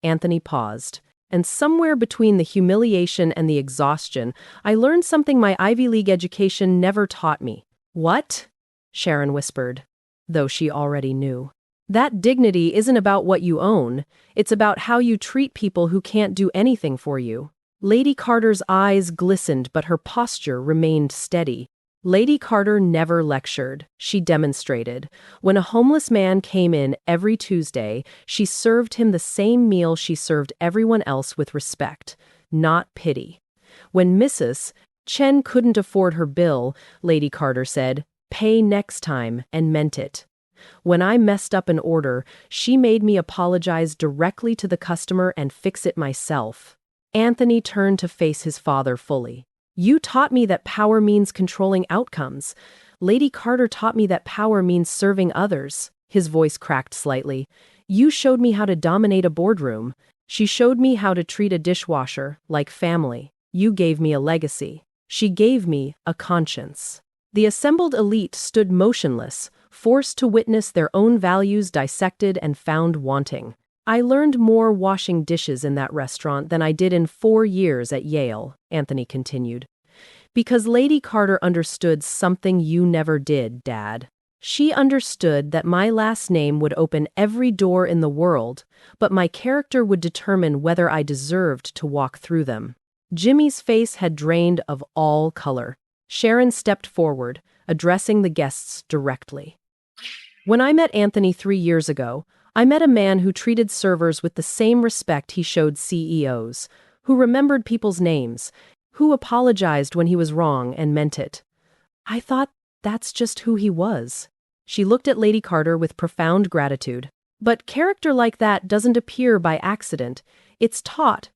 Anthony paused. And somewhere between the humiliation and the exhaustion, I learned something my Ivy League education never taught me. What? Sharon whispered, though she already knew. That dignity isn't about what you own. It's about how you treat people who can't do anything for you. Lady Carter's eyes glistened, but her posture remained steady. Lady Carter never lectured. She demonstrated. When a homeless man came in every Tuesday, she served him the same meal she served everyone else with respect, not pity. When Mrs. Chen couldn't afford her bill, Lady Carter said, "Pay next time," and meant it. When I messed up an order, she made me apologize directly to the customer and fix it myself. Anthony turned to face his father fully. You taught me that power means controlling outcomes. Lady Carter taught me that power means serving others. His voice cracked slightly. You showed me how to dominate a boardroom. She showed me how to treat a dishwasher like family. You gave me a legacy. She gave me a conscience. The assembled elite stood motionless, forced to witness their own values dissected and found wanting. I learned more washing dishes in that restaurant than I did in 4 years at Yale, Anthony continued. Because Lady Carter understood something you never did, Dad. She understood that my last name would open every door in the world, but my character would determine whether I deserved to walk through them. Jimmie's face had drained of all color. Sharon stepped forward, addressing the guests directly. When I met Anthony 3 years ago, I met a man who treated servers with the same respect he showed CEOs, who remembered people's names, who apologized when he was wrong and meant it. I thought that's just who he was. She looked at Lady Carter with profound gratitude. But character like that doesn't appear by accident. It's taught,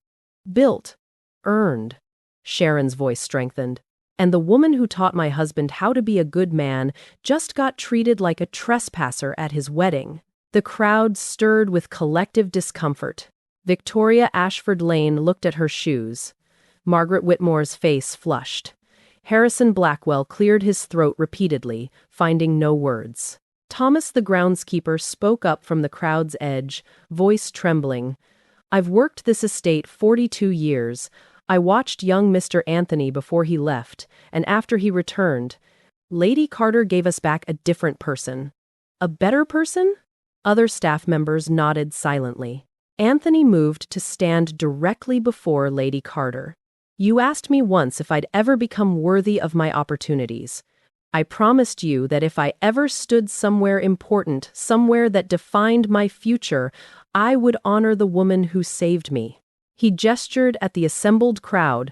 built, earned. Sharon's voice strengthened. And the woman who taught my husband how to be a good man just got treated like a trespasser at his wedding. The crowd stirred with collective discomfort. Victoria Ashford Lane looked at her shoes. Margaret Whitmore's face flushed. Harrison Blackwell cleared his throat repeatedly, finding no words. Thomas the groundskeeper spoke up from the crowd's edge, voice trembling. I've worked this estate 42 years. I watched young Mr. Anthony before he left, and after he returned. Lady Carter gave us back a different person. A better person? Other staff members nodded silently. Anthony moved to stand directly before Lady Carter. You asked me once if I'd ever become worthy of my opportunities. I promised you that if I ever stood somewhere important, somewhere that defined my future, I would honor the woman who saved me. He gestured at the assembled crowd,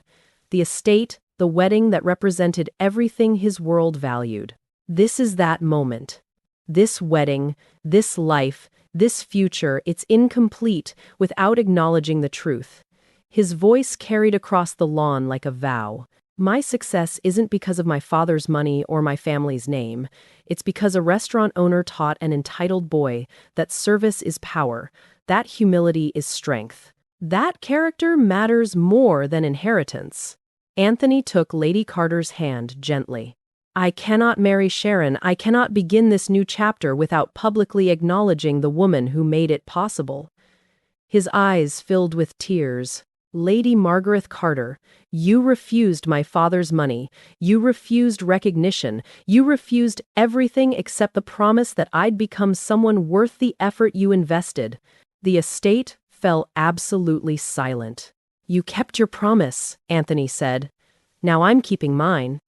the estate, the wedding that represented everything his world valued. This is that moment. This wedding, this life, this future, it's incomplete without acknowledging the truth. His voice carried across the lawn like a vow. My success isn't because of my father's money or my family's name. It's because a restaurant owner taught an entitled boy that service is power, that humility is strength. That character matters more than inheritance. Anthony took Lady Carter's hand gently. I cannot marry Sharon. I cannot begin this new chapter without publicly acknowledging the woman who made it possible. His eyes filled with tears. Lady Margareth Carter, you refused my father's money. You refused recognition. You refused everything except the promise that I'd become someone worth the effort you invested. The estate fell absolutely silent. You kept your promise, Anthony said. Now I'm keeping mine.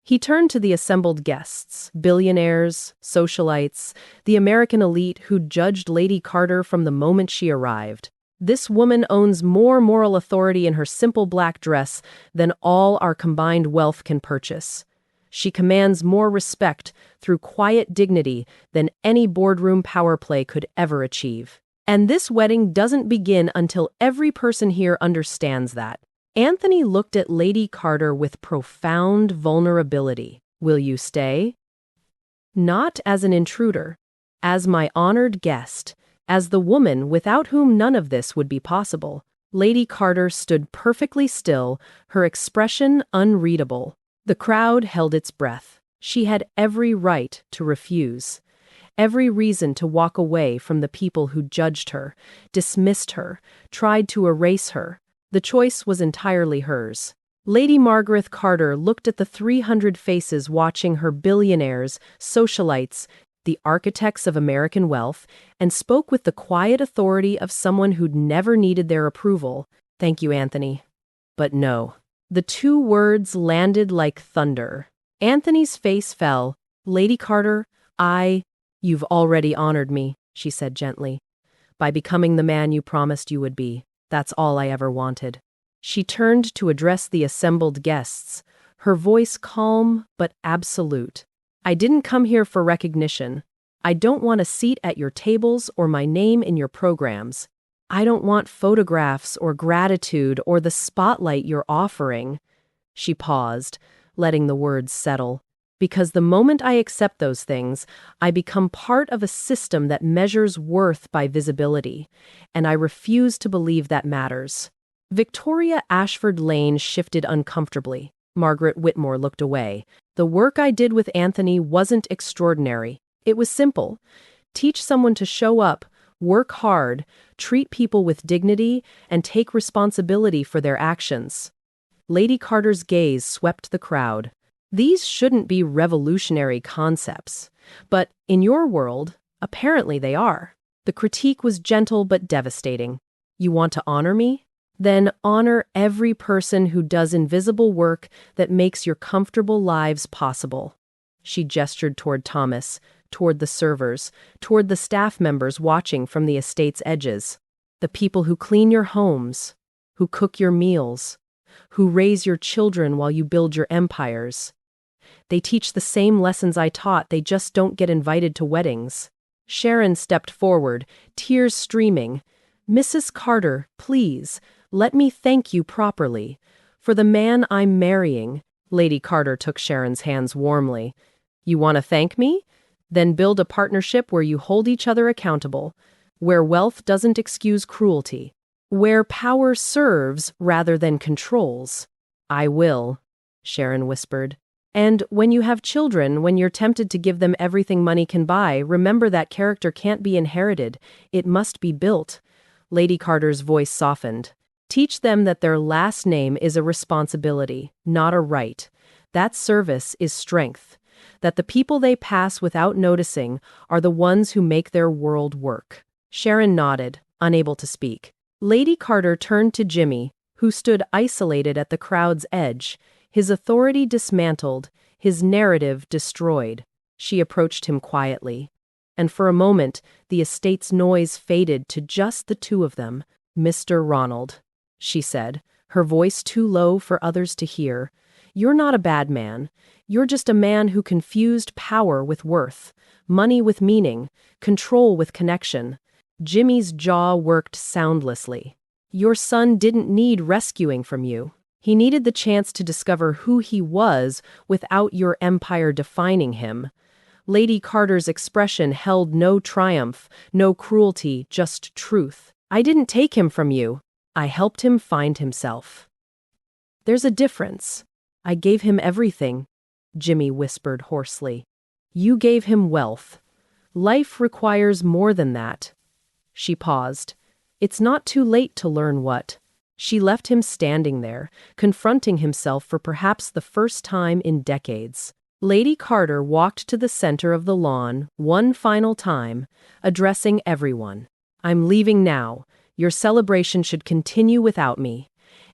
He turned to the assembled guests, billionaires, socialites, the American elite who judged Lady Carter from the moment she arrived. This woman owns more moral authority in her simple black dress than all our combined wealth can purchase. She commands more respect through quiet dignity than any boardroom power play could ever achieve. And this wedding doesn't begin until every person here understands that. Anthony looked at Lady Carter with profound vulnerability. Will you stay? Not as an intruder, as my honored guest, as the woman without whom none of this would be possible. Lady Carter stood perfectly still, her expression unreadable. The crowd held its breath. She had every right to refuse, every reason to walk away from the people who judged her, dismissed her, tried to erase her. The choice was entirely hers. Lady Margareth Carter looked at the 300 faces watching her billionaires, socialites, the architects of American wealth, and spoke with the quiet authority of someone who'd never needed their approval. Thank you, Anthony. But no. The two words landed like thunder. Anthony's face fell. Lady Carter, you've already honored me, she said gently, by becoming the man you promised you would be. That's all I ever wanted. She turned to address the assembled guests, her voice calm but absolute. I didn't come here for recognition. I don't want a seat at your tables or my name in your programs. I don't want photographs or gratitude or the spotlight you're offering. She paused, letting the words settle. Because the moment I accept those things, I become part of a system that measures worth by visibility, and I refuse to believe that matters. Victoria Ashford Lane shifted uncomfortably. Margaret Whitmore looked away. The work I did with Anthony wasn't extraordinary. It was simple. Teach someone to show up, work hard, treat people with dignity, and take responsibility for their actions. Lady Carter's gaze swept the crowd. These shouldn't be revolutionary concepts, but in your world, apparently they are. The critique was gentle but devastating. You want to honor me? Then honor every person who does invisible work that makes your comfortable lives possible. She gestured toward Thomas, toward the servers, toward the staff members watching from the estate's edges. The people who clean your homes, who cook your meals, who raise your children while you build your empires. They teach the same lessons I taught, they just don't get invited to weddings. Sharon stepped forward, tears streaming. Mrs. Carter, please, let me thank you properly. For the man I'm marrying. Lady Carter took Sharon's hands warmly. You want to thank me? Then build a partnership where you hold each other accountable, where wealth doesn't excuse cruelty, where power serves rather than controls. I will, Sharon whispered. And when you have children, when you're tempted to give them everything money can buy, remember that character can't be inherited. It must be built. Lady Carter's voice softened. Teach them that their last name is a responsibility, not a right. That service is strength. That the people they pass without noticing are the ones who make their world work. Sharon nodded, unable to speak. Lady Carter turned to Jimmie, who stood isolated at the crowd's edge, his authority dismantled, his narrative destroyed. She approached him quietly. And for a moment, the estate's noise faded to just the two of them. Mr. Ronald, she said, her voice too low for others to hear. You're not a bad man. You're just a man who confused power with worth, money with meaning, control with connection. Jimmie's jaw worked soundlessly. Your son didn't need rescuing from you. He needed the chance to discover who he was without your empire defining him. Lady Carter's expression held no triumph, no cruelty, just truth. I didn't take him from you. I helped him find himself. There's a difference. I gave him everything, Jimmie whispered hoarsely. You gave him wealth. Life requires more than that. She paused. It's not too late to learn what. She left him standing there, confronting himself for perhaps the first time in decades. Lady Carter walked to the center of the lawn one final time, addressing everyone. I'm leaving now. Your celebration should continue without me.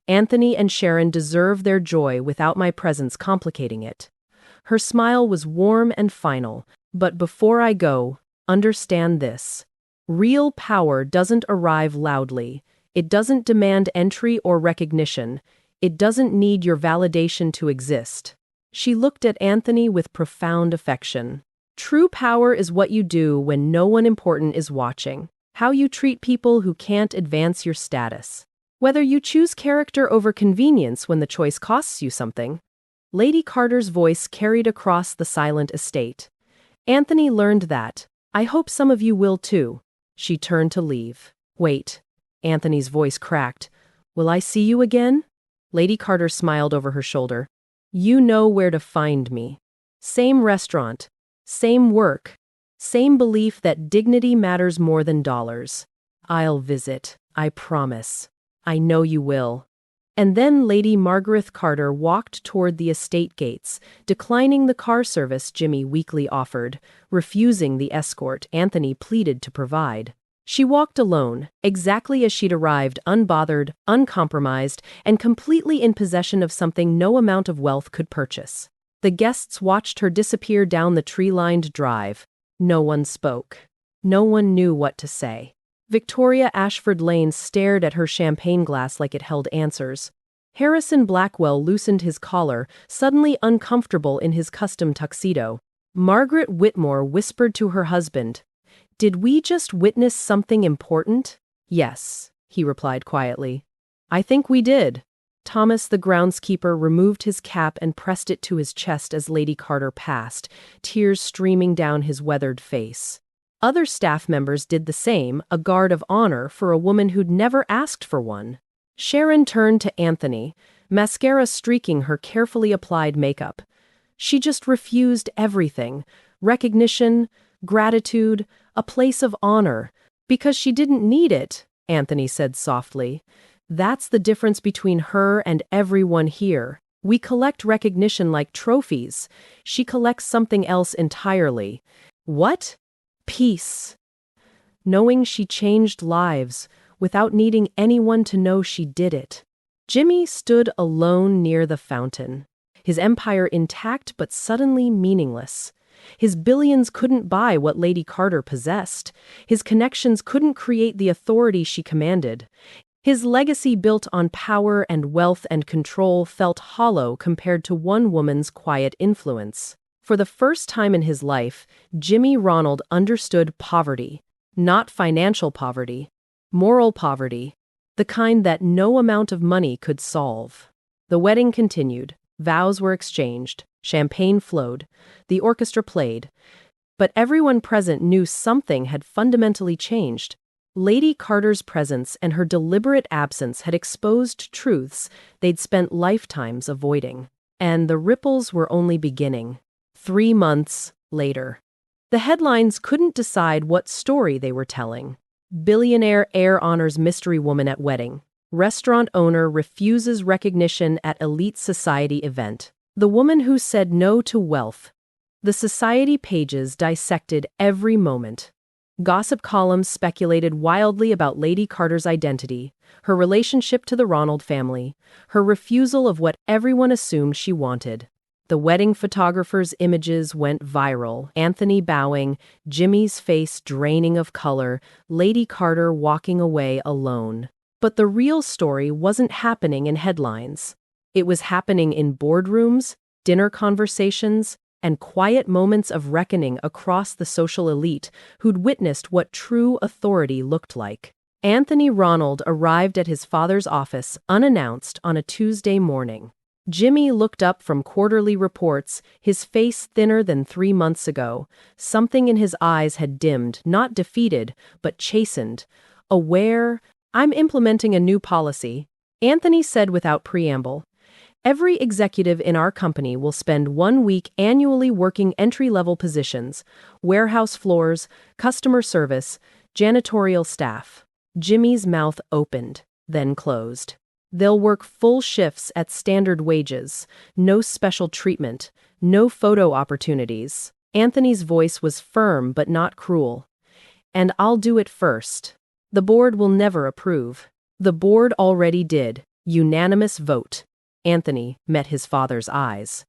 Anthony and Sharon deserve their joy without my presence complicating it. Her smile was warm and final, but before I go, understand this. Real power doesn't arrive loudly. It doesn't demand entry or recognition. It doesn't need your validation to exist. She looked at Anthony with profound affection. True power is what you do when no one important is watching. How you treat people who can't advance your status. Whether you choose character over convenience when the choice costs you something. Lady Carter's voice carried across the silent estate. Anthony learned that. I hope some of you will too. She turned to leave. Wait. Anthony's voice cracked. Will I see you again? Lady Carter smiled over her shoulder. You know where to find me. Same restaurant. Same work. Same belief that dignity matters more than dollars. I'll visit. I promise. I know you will. And then Lady Margareth Carter walked toward the estate gates, declining the car service Jimmie weakly offered, refusing the escort Anthony pleaded to provide. She walked alone, exactly as she'd arrived, unbothered, uncompromised, and completely in possession of something no amount of wealth could purchase. The guests watched her disappear down the tree-lined drive. No one spoke. No one knew what to say. Victoria Ashford Lane stared at her champagne glass like it held answers. Harrison Blackwell loosened his collar, suddenly uncomfortable in his custom tuxedo. Margaret Whitmore whispered to her husband, "Did we just witness something important?" "Yes," he replied quietly. "I think we did." Thomas the groundskeeper removed his cap and pressed it to his chest as Lady Carter passed, tears streaming down his weathered face. Other staff members did the same, a guard of honor for a woman who'd never asked for one. Sharon turned to Anthony, mascara streaking her carefully applied makeup. She just refused everything: recognition, gratitude, a place of honor. Because she didn't need it, Anthony said softly. That's the difference between her and everyone here. We collect recognition like trophies. She collects something else entirely. What? Peace. Knowing she changed lives without needing anyone to know she did it. Jimmie stood alone near the fountain, his empire intact but suddenly meaningless. His billions couldn't buy what Lady Carter possessed. His connections couldn't create the authority she commanded. His legacy built on power and wealth and control felt hollow compared to one woman's quiet influence. For the first time in his life, Jimmie Ronald understood poverty. Not financial poverty. Moral poverty. The kind that no amount of money could solve. The wedding continued. Vows were exchanged. Champagne flowed. The orchestra played. But everyone present knew something had fundamentally changed. Lady Carter's presence and her deliberate absence had exposed truths they'd spent lifetimes avoiding. And the ripples were only beginning. 3 months later. The headlines couldn't decide what story they were telling. Billionaire heir honors mystery woman at wedding. Restaurant owner refuses recognition at elite society event. The woman who said no to wealth. The society pages dissected every moment. Gossip columns speculated wildly about Lady Carter's identity, her relationship to the Ronald family, her refusal of what everyone assumed she wanted. The wedding photographer's images went viral, Anthony bowing, Jimmie's face draining of color, Lady Carter walking away alone. But the real story wasn't happening in headlines. It was happening in boardrooms, dinner conversations, and quiet moments of reckoning across the social elite who'd witnessed what true authority looked like. Anthony Ronald arrived at his father's office unannounced on a Tuesday morning. Jimmie looked up from quarterly reports, his face thinner than 3 months ago. Something in his eyes had dimmed, not defeated, but chastened. Aware, "I'm implementing a new policy," Anthony said without preamble. "Every executive in our company will spend 1 week annually working entry-level positions, warehouse floors, customer service, janitorial staff." Jimmie's mouth opened, then closed. "They'll work full shifts at standard wages, no special treatment, no photo opportunities." Anthony's voice was firm but not cruel. "And I'll do it first. The board will never approve." The board already did. Unanimous vote. Anthony met his father's eyes.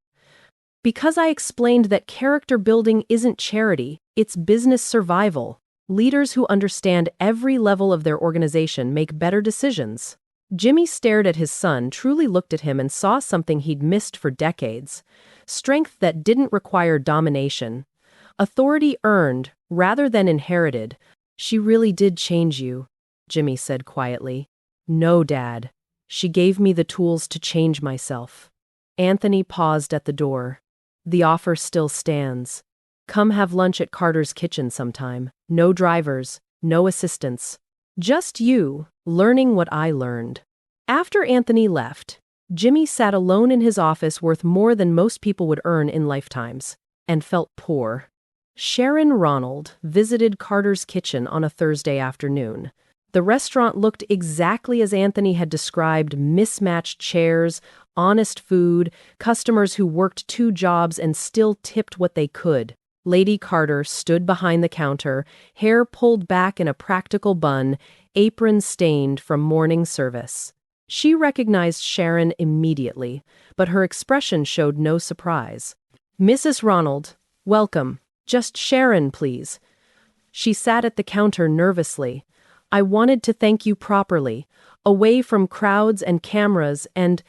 "Because I explained that character building isn't charity, it's business survival. Leaders who understand every level of their organization make better decisions." Jimmie stared at his son, truly looked at him and saw something he'd missed for decades. Strength that didn't require domination. Authority earned, rather than inherited. "She really did change you," Jimmie said quietly. "No, Dad. She gave me the tools to change myself." Anthony paused at the door. "The offer still stands. Come have lunch at Carter's kitchen sometime. No drivers, no assistants. Just you, learning what I learned." After Anthony left, Jimmie sat alone in his office worth more than most people would earn in lifetimes, and felt poor. Sharon Ronald visited Carter's kitchen on a Thursday afternoon. The restaurant looked exactly as Anthony had described: mismatched chairs, honest food, customers who worked 2 jobs and still tipped what they could. Lady Carter stood behind the counter, hair pulled back in a practical bun, apron stained from morning service. She recognized Sharon immediately, but her expression showed no surprise. "Mrs. Ronald, welcome. Just Sharon, please." She sat at the counter nervously. "I wanted to thank you properly, away from crowds and cameras, and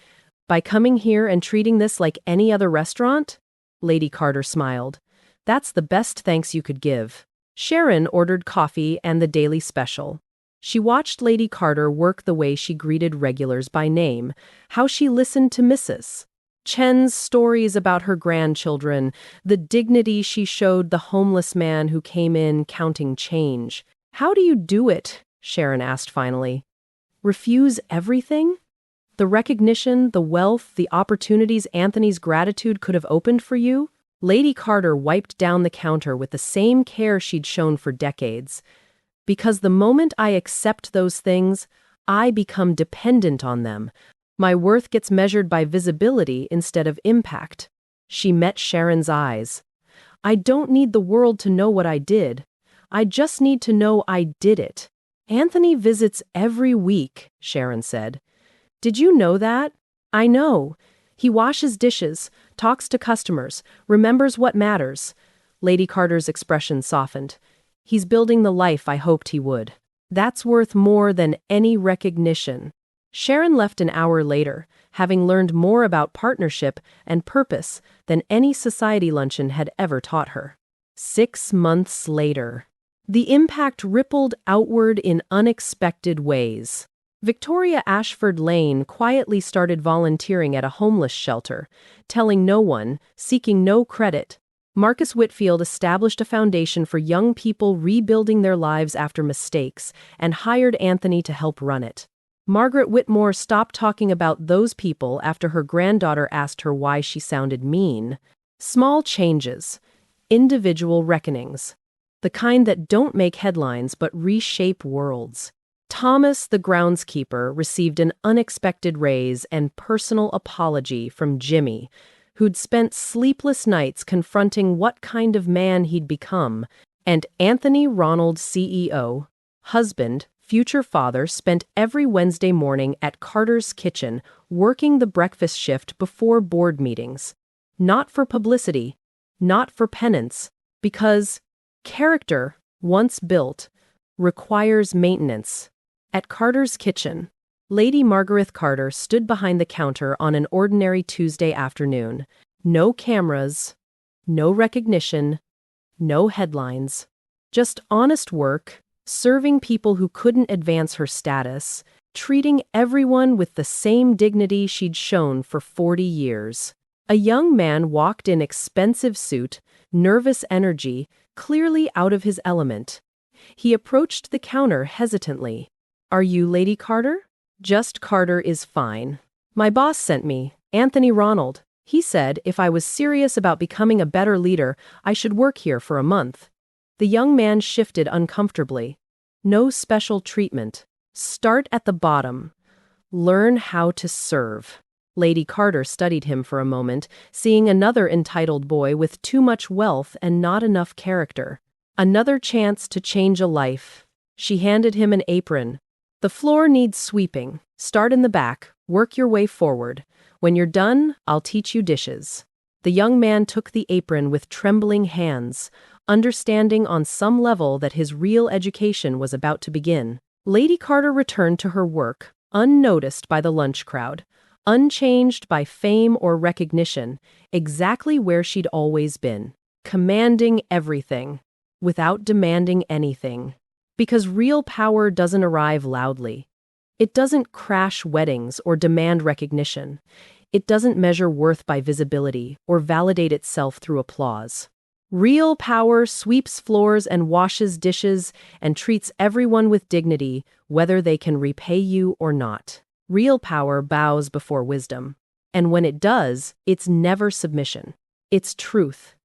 by coming here and treating this like any other restaurant." Lady Carter smiled. "That's the best thanks you could give." Sharon ordered coffee and the daily special. She watched Lady Carter work the way she greeted regulars by name, how she listened to Mrs. Chen's stories about her grandchildren, the dignity she showed the homeless man who came in counting change. "How do you do it?" Sharon asked finally. "Refuse everything? The recognition, the wealth, the opportunities Anthony's gratitude could have opened for you?" Lady Carter wiped down the counter with the same care she'd shown for decades. "Because the moment I accept those things, I become dependent on them. My worth gets measured by visibility instead of impact." She met Sharon's eyes. "I don't need the world to know what I did. I just need to know I did it." "Anthony visits every week," Sharon said. "Did you know that?" "I know. He washes dishes, talks to customers, remembers what matters." Lady Carter's expression softened. "He's building the life I hoped he would. That's worth more than any recognition." Sharon left an hour later, having learned more about partnership and purpose than any society luncheon had ever taught her. 6 months later, the impact rippled outward in unexpected ways. Victoria Ashford Lane quietly started volunteering at a homeless shelter, telling no one, seeking no credit. Marcus Whitfield established a foundation for young people rebuilding their lives after mistakes and hired Anthony to help run it. Margaret Whitmore stopped talking about those people after her granddaughter asked her why she sounded mean. Small changes, individual reckonings, the kind that don't make headlines but reshape worlds. Thomas, the groundskeeper, received an unexpected raise and personal apology from Jimmie, who'd spent sleepless nights confronting what kind of man he'd become, and Anthony Ronald, CEO, husband, future father, spent every Wednesday morning at Carter's kitchen working the breakfast shift before board meetings. Not for publicity, not for penance, because character, once built, requires maintenance. At Carter's kitchen, Lady Margareth Carter stood behind the counter on an ordinary Tuesday afternoon. No cameras, no recognition, no headlines. Just honest work, serving people who couldn't advance her status, treating everyone with the same dignity she'd shown for 40 years. A young man walked in expensive suit, nervous energy, clearly out of his element. He approached the counter hesitantly. "Are you Lady Carter?" "Just Carter is fine. My boss sent me, Anthony Ronald. He said if I was serious about becoming a better leader, I should work here for a month." The young man shifted uncomfortably. "No special treatment. Start at the bottom. Learn how to serve." Lady Carter studied him for a moment, seeing another entitled boy with too much wealth and not enough character. Another chance to change a life. She handed him an apron. "The floor needs sweeping. Start in the back. Work your way forward. When you're done, I'll teach you dishes." The young man took the apron with trembling hands, understanding on some level that his real education was about to begin. Lady Carter returned to her work, unnoticed by the lunch crowd, unchanged by fame or recognition, exactly where she'd always been, commanding everything, without demanding anything. Because real power doesn't arrive loudly. It doesn't crash weddings or demand recognition. It doesn't measure worth by visibility or validate itself through applause. Real power sweeps floors and washes dishes and treats everyone with dignity, whether they can repay you or not. Real power bows before wisdom. And when it does, it's never submission. It's truth.